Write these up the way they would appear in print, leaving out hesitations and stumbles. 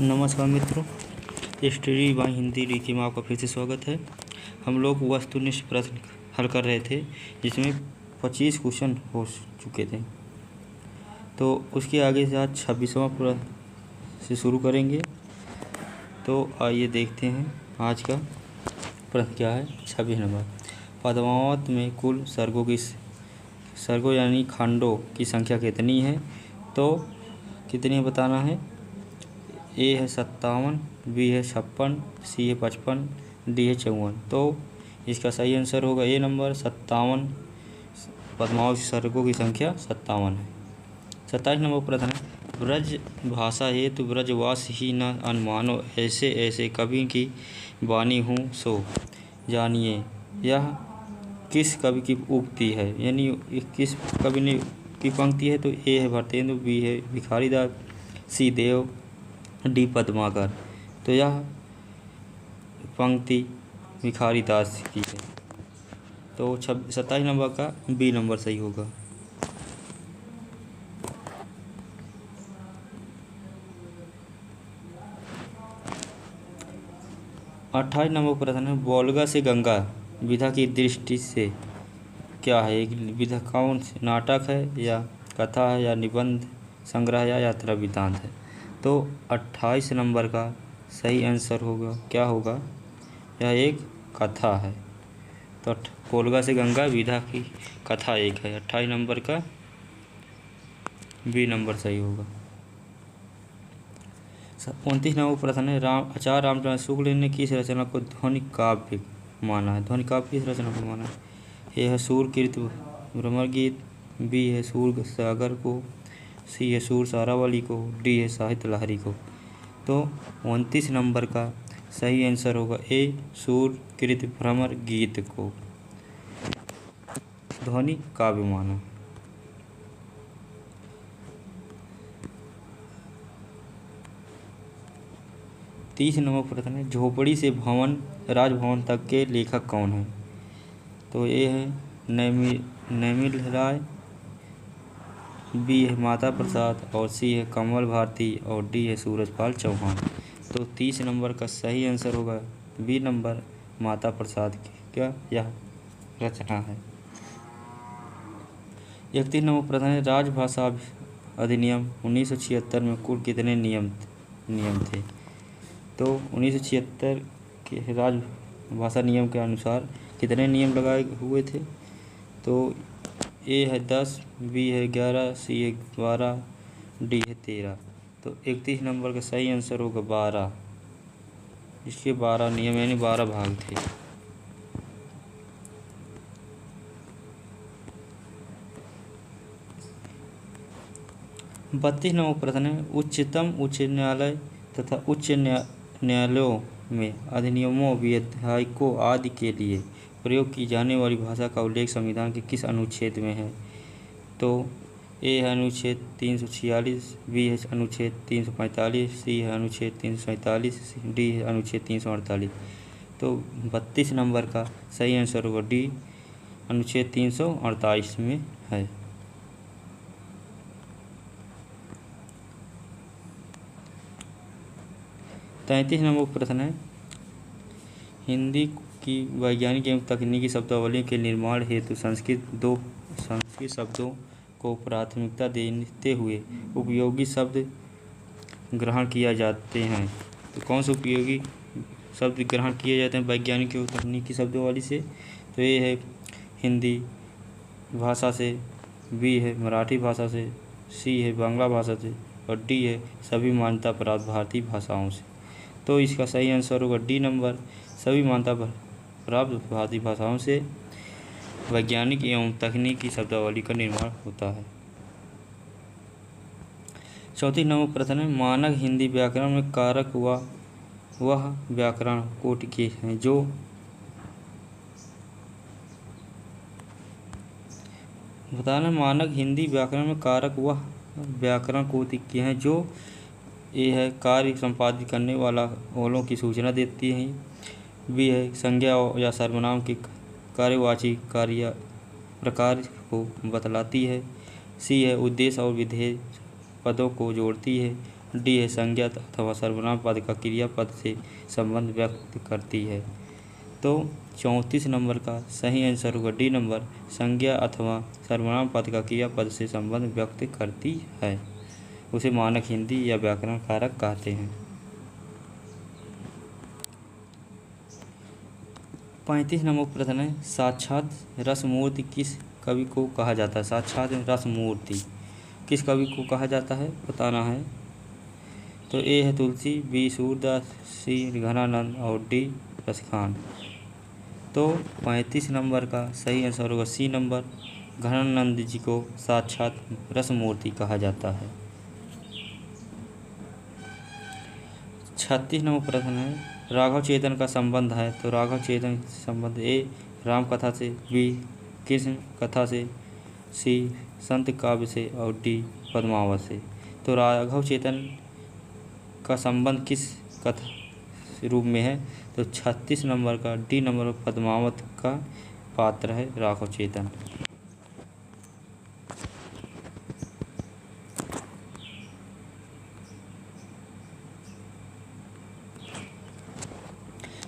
नमस्कार मित्रों, study bye Hindi रीति में आपका फिर से स्वागत है। हम लोग वस्तुनिष्ठ प्रश्न हल कर रहे थे जिसमें 25 क्वेश्चन हो चुके थे। तो उसके आगे से आज 26वां प्रश्न से शुरू करेंगे। तो आइए देखते हैं आज का प्रश्न क्या है। 26 नंबर, पद्मावत में कुल सर्गों यानी खंडों की संख्या कितनी है? तो कितनी बताना है। ए है 57, बी है 56, सी है 55, डी है 54। तो इसका सही आंसर होगा ए नंबर 57। पद्मावत सर्गों की संख्या 57 है। 27 नंबर प्रश्न है, ब्रज भाषा हेतु ब्रजवास ही न अनमानो ऐसे ऐसे कवि की वाणी हूँ सो जानिए। यह किस कवि की उक्ति है, यानी किस कवि ने की पंक्ति है? तो ए है भारतेंदु, बी है भिखारी दास, सी देव, डी पद्माकर। तो यह पंक्ति भिखारी दास की है। तो 27 नंबर का बी नंबर सही होगा। 28 नंबर प्रश्न है, वोल्गा से गंगा विधा की दृष्टि से क्या है? एक विधा कौन नाटक है या कथा है या निबंध संग्रह या यात्रा वृत्तांत है? तो 28 नंबर का सही आंसर होगा क्या होगा? यह एक कथा है। तो वोल्गा से गंगा विधा की कथा एक है। 28 नंबर का बी नंबर सही होगा। 29 नंबर प्रश्न है, आचार्य रामचंद्र शुक्ल ने किस रचना को ध्वनि काव्य माना है? ध्वनि काव्य किस रचना को माना है? ए है सूर कीर्ति भ्रमर गीत, बी है सूर सागर को, सी है सूर सारावली को, डी है साहित्य लहरी को। तो 29 नंबर का सही आंसर होगा ए सूर कीर्ति भ्रमर गीत को ध्वनि काव्य माना। 30 नंबर प्रश्न है, झोपड़ी से राजभवन तक के लेखक कौन है? तो ए है नैमिल राय, बी है माता प्रसाद और सी है कमल भारती और डी है सूरजपाल चौहान। तो 30 नंबर का सही आंसर होगा बी नंबर माता प्रसाद की क्या यह रचना है। 31 नंबर प्रश्न है, राजभाषा अधिनियम 1976 में कुल कितने नियम थे? तो 1976 के राजभाषा नियम के अनुसार कितने नियम लगाए हुए थे? तो ए है 10, बी है 11, सी है 12, डी है 13। तो 31 नंबर का सही आंसर होगा 12। इसके 12 नियम यानी 12 भाग थे। 32 नंबर प्रश्न है, उच्चतम उच्च न्यायालय तथा उच्च न्यायालयों में अधिनियमों विधेयकों आदि के लिए प्रयोग की जाने वाली भाषा का उल्लेख संविधान के किस अनुच्छेद में है? तो ए है अनुच्छेद 346, बी है अनुच्छेद 345, सी है अनुच्छेद 347, डी है अनुच्छेद 348। तो 32 नंबर का सही आंसर होगा डी अनुच्छेद 348 में है। 33 नंबर प्रश्न है, हिंदी की वैज्ञानिक एवं तकनीकी शब्दावली के निर्माण हेतु संस्कृत शब्दों को प्राथमिकता देते हुए उपयोगी शब्द ग्रहण किया जाते हैं। तो कौन से उपयोगी शब्द ग्रहण किए जाते हैं वैज्ञानिक एवं तकनीकी शब्दावली से? तो ये है हिंदी भाषा से, बी है मराठी भाषा से, सी है बांग्ला भाषा से और डी है सभी मान्यता प्राप्त भारतीय भाषाओं से। तो इसका सही आंसर होगा डी नंबर सभी मान्यता प्राप्त भारतीय भाषाओं से वैज्ञानिक एवं तकनीकी शब्दावली का निर्माण होता है। 34 नंबर प्रश्न है, मानक हिंदी व्याकरण में कारक वह व्याकरण कोटि के हैं जो बताना। मानक हिंदी व्याकरण में कारक वह व्याकरण कोटि के हैं जो ए है कार्य संपादित करने वालों की सूचना देती है, बी है संज्ञा या सर्वनाम की कार्यवाची कार्य प्रकार को बतलाती है, सी है उद्देश्य और विधेय पदों को जोड़ती है, डी है संज्ञा अथवा सर्वनाम पद का क्रियापद से संबंध व्यक्त करती है। तो 34 नंबर का सही आंसर होगा डी नंबर, संज्ञा अथवा सर्वनाम पद का क्रियापद से संबंध व्यक्त करती है। उसे मानक हिंदी या व्याकरण कारक कहते हैं। 35 नंबर प्रश्न है, साक्षात रसमूर्ति किस कवि को कहा जाता है? साक्षात रसमूर्ति किस कवि को कहा जाता है बताना है। तो ए है तुलसी, बी सूरदास, सी घनानंद और डी रसखान। तो 35 नंबर का सही आंसर होगा सी नंबर, घनानंद जी को साक्षात रसमूर्ति कहा जाता है। 36 नंबर प्रश्न है, राघव चेतन का संबंध है। तो राघव चेतन संबंध ए राम कथा से, बी कृष्ण कथा से, सी संत काव्य से और डी पद्मावत से। तो राघव चेतन का संबंध किस कथा रूप में है? तो 36 नंबर का डी नंबर पद्मावत का पात्र है राघव चेतन।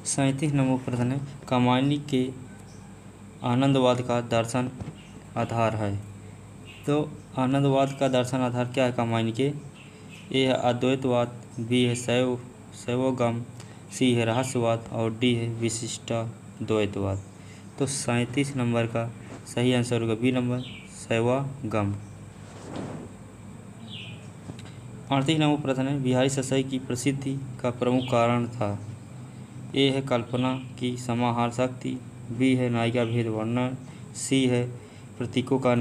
सैंतीस नंबर प्रश्न है, कामायनी के आनंदवाद का दर्शन आधार है। तो आनंदवाद का दर्शन आधार क्या है कामायनी के? ए है अद्वैतवाद, बी है शैवगम, सी है रहस्यवाद और डी है विशिष्टाद्वैतवाद। तो 37 नंबर का सही आंसर होगा बी नंबर, शैवगम। 38 नंबर प्रश्न है, बिहारी ससाई की प्रसिद्धि का प्रमुख कारण था। ए है कल्पना की समाहार शक्ति, बी है नायिका भेद वर्णन, सी है प्रतीकों का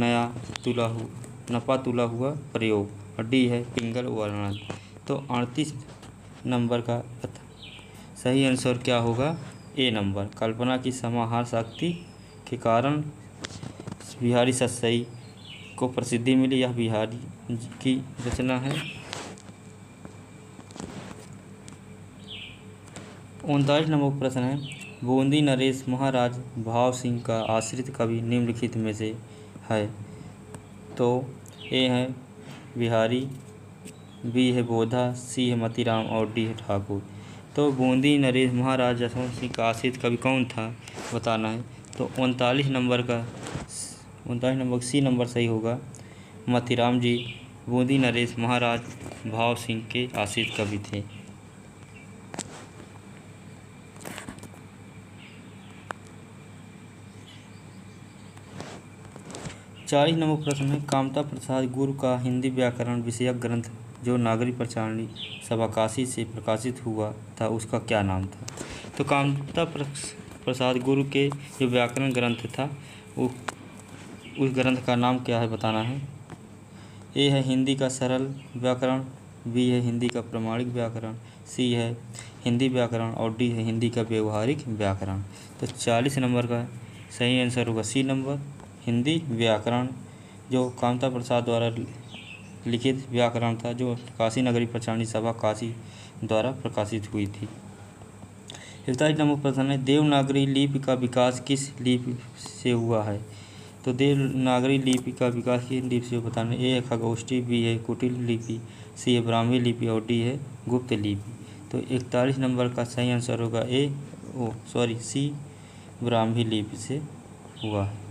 नपा तुला हुआ प्रयोग और डी है पिंगल वर्णन। तो 38 नंबर का सही आंसर क्या होगा? ए नंबर, कल्पना की समाहार शक्ति के कारण बिहारी ससाई को प्रसिद्धि मिली। यह बिहारी की रचना है। 39 नंबर प्रश्न है, बूंदी नरेश महाराज भाव सिंह का आश्रित कवि निम्नलिखित में से है। तो ए है बिहारी, बी है बोधा, सी है मतीराम और डी है ठाकुर। तो बूंदी नरेश महाराज जसवंत सिंह का आश्रित कवि कौन था बताना है। तो 39 नंबर सी नंबर सही होगा, मतीराम जी बूंदी नरेश महाराज भाव सिंह के आश्रित कवि थे। 40 नंबर प्रश्न है, कामता प्रसाद गुरु का हिंदी व्याकरण विषयक ग्रंथ जो नागरिक प्रचारणी सभा काशी से प्रकाशित हुआ था उसका क्या नाम था? तो कामता प्रसाद गुरु के जो व्याकरण ग्रंथ था उस ग्रंथ का नाम क्या है बताना है। ए है हिंदी का सरल व्याकरण, बी है हिंदी का प्रमाणिक व्याकरण, सी है हिंदी व्याकरण और डी है हिंदी का व्यवहारिक व्याकरण। तो 40 नंबर का सही आंसर होगा सी नंबर, हिंदी व्याकरण, जो कामता प्रसाद द्वारा लिखित व्याकरण था जो काशी नगरी प्रचारणी सभा काशी द्वारा प्रकाशित हुई थी। 41 नंबर प्रश्न है, देवनागरी लिपि का विकास किस लिपि से हुआ है? तो देवनागरी लिपि का विकास किस लिपि से बताना है। ए है खगोष्ठी, बी है कुटिल लिपि, सी है ब्राह्मी लिपि और डी है गुप्त लिपि। तो 41 नंबर का सही आंसर होगा सी ब्राह्मी लिपि से हुआ है।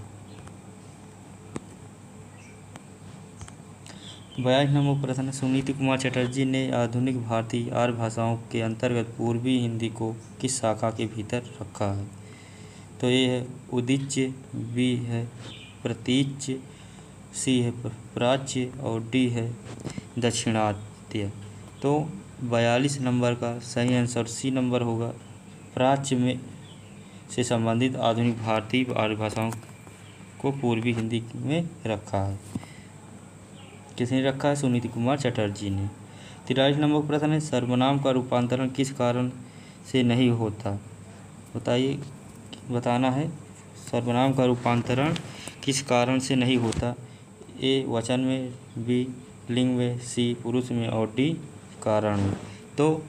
42 नंबर प्रश्न, सुनीति कुमार चटर्जी ने आधुनिक भारतीय आर्य भाषाओं के अंतर्गत पूर्वी हिंदी को किस शाखा के भीतर रखा है? तो ये है उदीच्य, बी है प्रतीच्य, सी है प्राच्य और डी है दक्षिणात्य। तो 42 नंबर का सही आंसर सी नंबर होगा, प्राच्य में से संबंधित आधुनिक भारतीय आर्य भाषाओं को पूर्वी हिंदी में रखा है। किसने रखा है? सुनीति कुमार चटर्जी ने। 43 नंबर प्रश्न है, सर्वनाम का रूपांतरण किस कारण से नहीं होता? बताना है सर्वनाम का रूपांतरण किस कारण से नहीं होता। ए वचन में, बी लिंग में, सी पुरुष में और डी कारण में। तो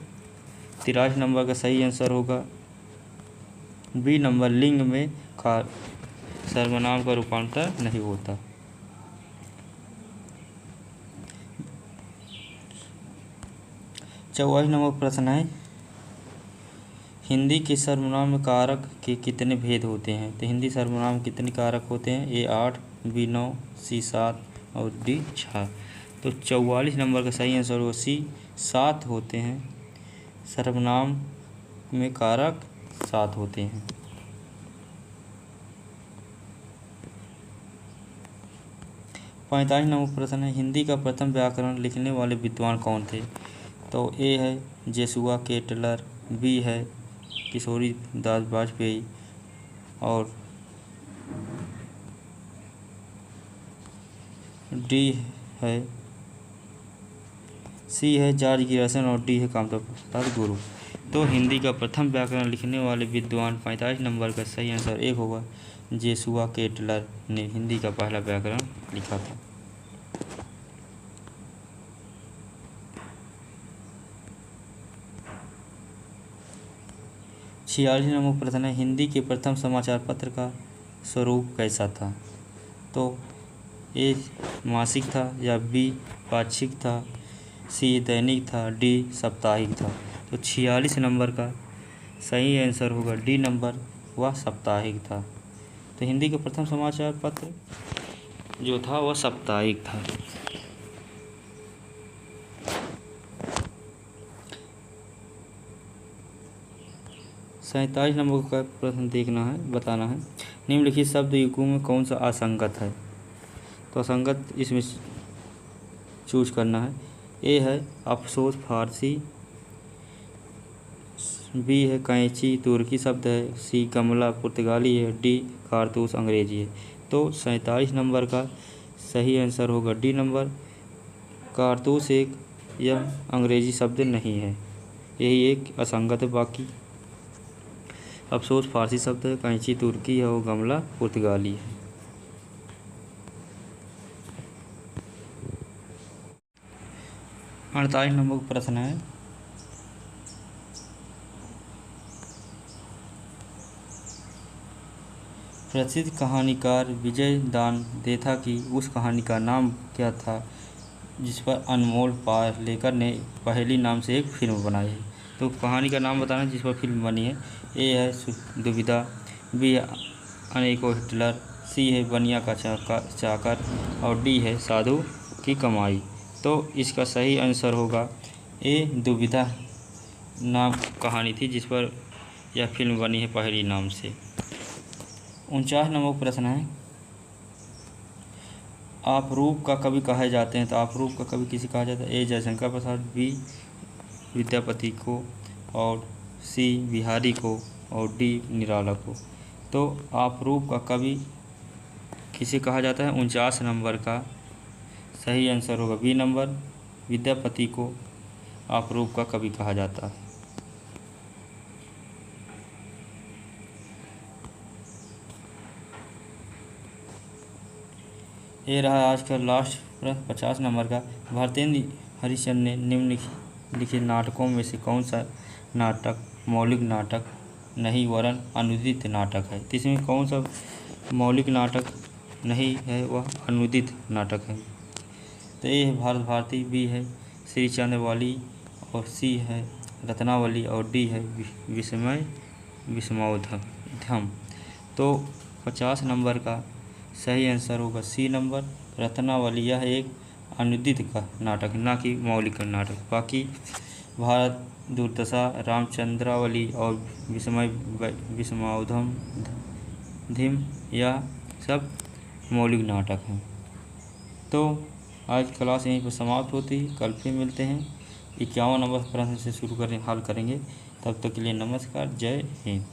43 नंबर का सही आंसर होगा बी नंबर, लिंग में सर्वनाम का रूपांतरण नहीं होता। 44 नंबर प्रश्न है, हिंदी के सर्वनाम कारक के कितने भेद होते हैं? तो हिंदी सर्वनाम कितने कारक होते हैं? ए 8, बी 9, सी 7 और डी 6। तो 44 नंबर का सही आंसर होगा सी 7 होते हैं। सर्वनाम में कारक 7 होते हैं। 45 नंबर प्रश्न है, हिंदी का प्रथम व्याकरण लिखने वाले विद्वान कौन थे? तो ए है जेसुआ केटलर, बी है किशोरी दास वाजपेयी और डी है सी है जॉर्ज गियर्सन और डी है कामदेव प्रसाद गुरु। तो हिंदी का प्रथम व्याकरण लिखने वाले विद्वान 45 नंबर का सही आंसर एक होगा, जेसुआ केटलर ने हिंदी का पहला व्याकरण लिखा था। छियालीस नंबर प्रश्न है, हिंदी के प्रथम समाचार पत्र का स्वरूप कैसा था? तो ए मासिक था या बी पाक्षिक था, सी दैनिक था, डी साप्ताहिक था। तो 46 नंबर का सही आंसर होगा डी नंबर, वह साप्ताहिक था। तो हिंदी का प्रथम समाचार पत्र जो था वह साप्ताहिक था। सैंतालीस नंबर का प्रश्न देखना है, बताना है, निम्नलिखित शब्द युग्मों में कौन सा असंगत है? तो असंगत इसमें चूज करना है। ए है अफसोस फारसी, बी है कैंची तुर्की शब्द है, सी कमला पुर्तगाली है, डी कारतूस अंग्रेजी है। तो 47 नंबर का सही आंसर होगा डी नंबर, कारतूस एक यह अंग्रेजी शब्द नहीं है, यही एक असंगत है। बाकी अफसोस फारसी शब्द है, कैंची तुर्की है और गमला पुर्तगाली है। अड़तालीस नंबर का प्रश्न है, प्रसिद्ध कहानीकार विजय दान देथा की उस कहानी का नाम क्या था जिस पर अनमोल पालेकर ने पहेली नाम से एक फिल्म बनाई है? तो कहानी का नाम बताना जिस पर फिल्म बनी है। ए है दुविधा, बी है अनेको हिटलर, सी है बनिया का चाकर और डी है साधु की कमाई। तो इसका सही आंसर होगा ए दुविधा नाम कहानी थी जिस पर यह फिल्म बनी है पहेली नाम से। 49 नंबर प्रश्न है, आप रूप का कवि कहे जाते हैं? तो आप रूप का कवि किसे कहा जाता है? ए जयशंकर प्रसाद, बी विद्यापति को और सी बिहारी को और डी निराला को। तो आप रूप का कवि किसे कहा जाता है? 49 नंबर का सही आंसर होगा बी नंबर, विद्यापति को आप रूप का कवि कहा जाता है। ये रहा आज का लास्ट प्रश्न 50 नंबर का, भारतेंद्र हरिश्चंद्र ने निम्नलिखित नाटकों में से कौन सा नाटक मौलिक नाटक नहीं वरन अनुदित नाटक है? तो इसमें कौन सा मौलिक नाटक नहीं है, वह अनुदित नाटक है? तो ए है भारत भारती, बी है श्री चंद्रवाली और सी है रत्नावली और डी है विस्मय विस्मयोद्धम। तो 50 नंबर का सही आंसर होगा सी नंबर, रत्नावली। यह एक अनुदित का नाटक ना कि मौलिक नाटक। बाकी भारत दुर्दशा, रामचंद्रावली और विस्मय विस्मयोद्धम यह सब मौलिक नाटक हैं। तो आज क्लास यहीं पर समाप्त होती है। कल फिर मिलते हैं, 51 नंबर प्रश्न से शुरू करें, हल करेंगे। तब तक के लिए नमस्कार, जय हिंद।